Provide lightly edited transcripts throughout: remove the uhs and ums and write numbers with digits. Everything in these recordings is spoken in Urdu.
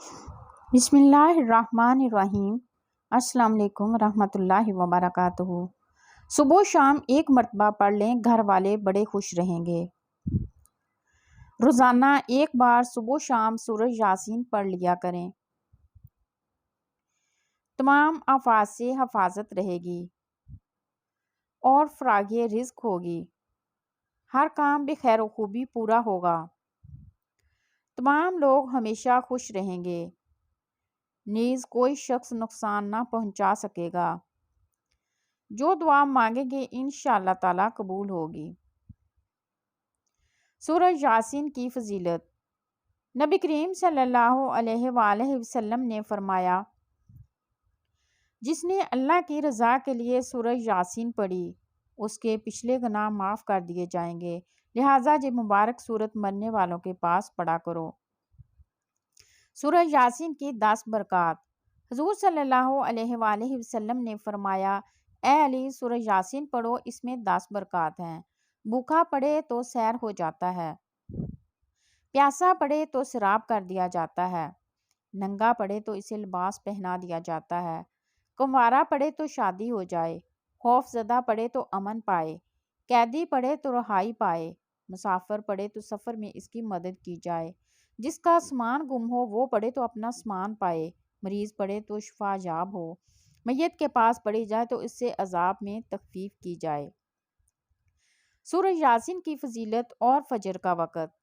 بسم اللہ الرحمن الرحیم۔ السلام علیکم ورحمۃ اللہ وبرکاتہ۔ صبح و شام ایک مرتبہ پڑھ لیں، گھر والے بڑے خوش رہیں گے۔ روزانہ ایک بار صبح و شام سورہ یاسین پڑھ لیا کریں۔ تمام آفات سے حفاظت رہے گی اور فراغ رزق ہوگی۔ ہر کام بخیر و خوبی پورا ہوگا۔ تمام لوگ ہمیشہ خوش رہیں گے، نیز کوئی شخص نقصان نہ پہنچا سکے گا۔ جو دعا مانگیں گے انشاءاللہ تعالیٰ قبول ہوگی۔ سورہ یاسین کی فضیلت۔ نبی کریم صلی اللہ علیہ وآلہ وسلم نے فرمایا، جس نے اللہ کی رضا کے لیے سورہ یاسین پڑھی اس کے پچھلے گناہ معاف کر دیے جائیں گے، لہٰذا یہ مبارک سورت مرنے والوں کے پاس پڑھا کرو۔ سورہ یاسین کی 10 برکات۔ حضور صلی اللہ علیہ وآلہ وسلم نے فرمایا، اے علی سورہ یاسین پڑھو، اس میں 10 برکات ہیں۔ بھوکا پڑھے تو سیر ہو جاتا ہے، پیاسا پڑھے تو سیراب کر دیا جاتا ہے، ننگا پڑھے تو اسے لباس پہنا دیا جاتا ہے، کنوارا پڑھے تو شادی ہو جائے، خوف زدہ پڑھے تو امن پائے، قیدی پڑھے تو رہائی پائے، مسافر پڑھے تو سفر میں اس کی مدد کی جائے، جس کا سامان گم ہو وہ پڑھے تو اپنا سامان پائے، مریض پڑھے تو شفا یاب ہو، میت کے پاس پڑھی جائے تو اس سے عذاب میں تخفیف کی جائے۔ سورہ یاسین کی فضیلت اور فجر کا وقت۔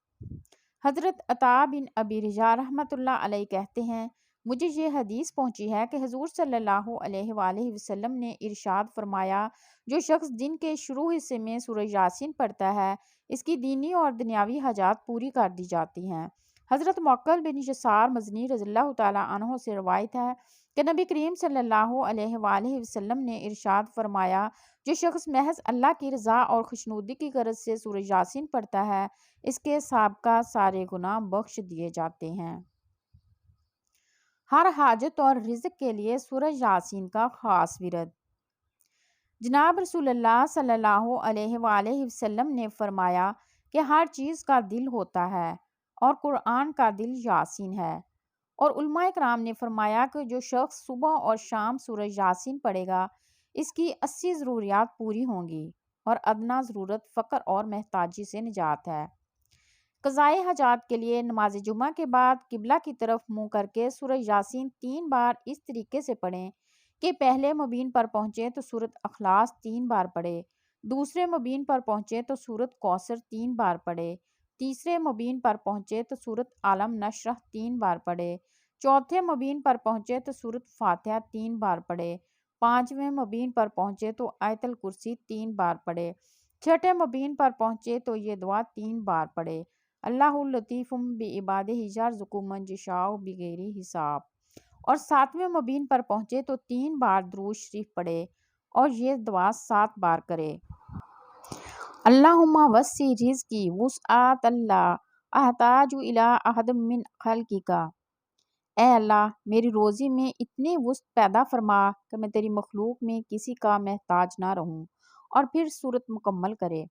حضرت عطا بن ابی رجاء رحمۃ اللہ علیہ کہتے ہیں، مجھے یہ حدیث پہنچی ہے کہ حضور صلی اللہ علیہ وآلہ وسلم نے ارشاد فرمایا، جو شخص دن کے شروع حصے میں سورہ یاسین پڑھتا ہے اس کی دینی اور دنیاوی حاجات پوری کر دی جاتی ہیں۔ حضرت معقل بن یسار مزنی رضی اللہ تعالیٰ عنہ سے روایت ہے کہ نبی کریم صلی اللہ علیہ وآلہ وسلم نے ارشاد فرمایا، جو شخص محض اللہ کی رضا اور خوشنودی کی غرض سے سورہ یاسین پڑھتا ہے اس کے سابقہ سارے گناہ بخش دیے جاتے ہیں۔ ہر حاجت اور رزق کے لیے سورہ یاسین کا خاص ورد۔ جناب رسول اللہ صلی اللہ علیہ وآلہ وسلم نے فرمایا کہ ہر چیز کا دل ہوتا ہے اور قرآن کا دل یاسین ہے، اور علماء کرام نے فرمایا کہ جو شخص صبح اور شام سورہ یاسین پڑھے گا اس کی 80 ضروریات پوری ہوں گی، اور ادنا ضرورت فقر اور محتاجی سے نجات ہے۔ قضائے حاجات کے لیے نماز جمعہ کے بعد قبلہ کی طرف منہ کر کے سورہ یاسین 3 بار اس طریقے سے پڑھیں کہ پہلے مبین پر پہنچے تو سورۃ اخلاص 3 بار پڑھے، دوسرے مبین پر پہنچے تو سورۃ کوثر 3 بار پڑھے، تیسرے مبین پر پہنچے تو سورۃ عالم نشرح 3 بار پڑھے، چوتھے مبین پر پہنچے تو سورۃ فاتحہ 3 بار پڑھے، 5ویں مبین پر پہنچے تو آیت الکرسی 3 بار پڑھے، 6ٹھے مبین پر پہنچے تو یہ دعا 3 بار پڑھے، اللہ لطیف بعبادہ یرزق من یشاء بغیر حساب، اور 7ویں مبین پر پہنچے تو 3 بار درود شریف پڑھے اور یہ دعا 7 بار کرے۔ اللہم وسع رزقی وسعۃ لا احتاج الی احد من خلقک۔ اے اللہ میری روزی میں اتنی وسعت پیدا فرما کہ میں تیری مخلوق میں کسی کا محتاج نہ رہوں۔ اور پھر سورت مکمل کرے۔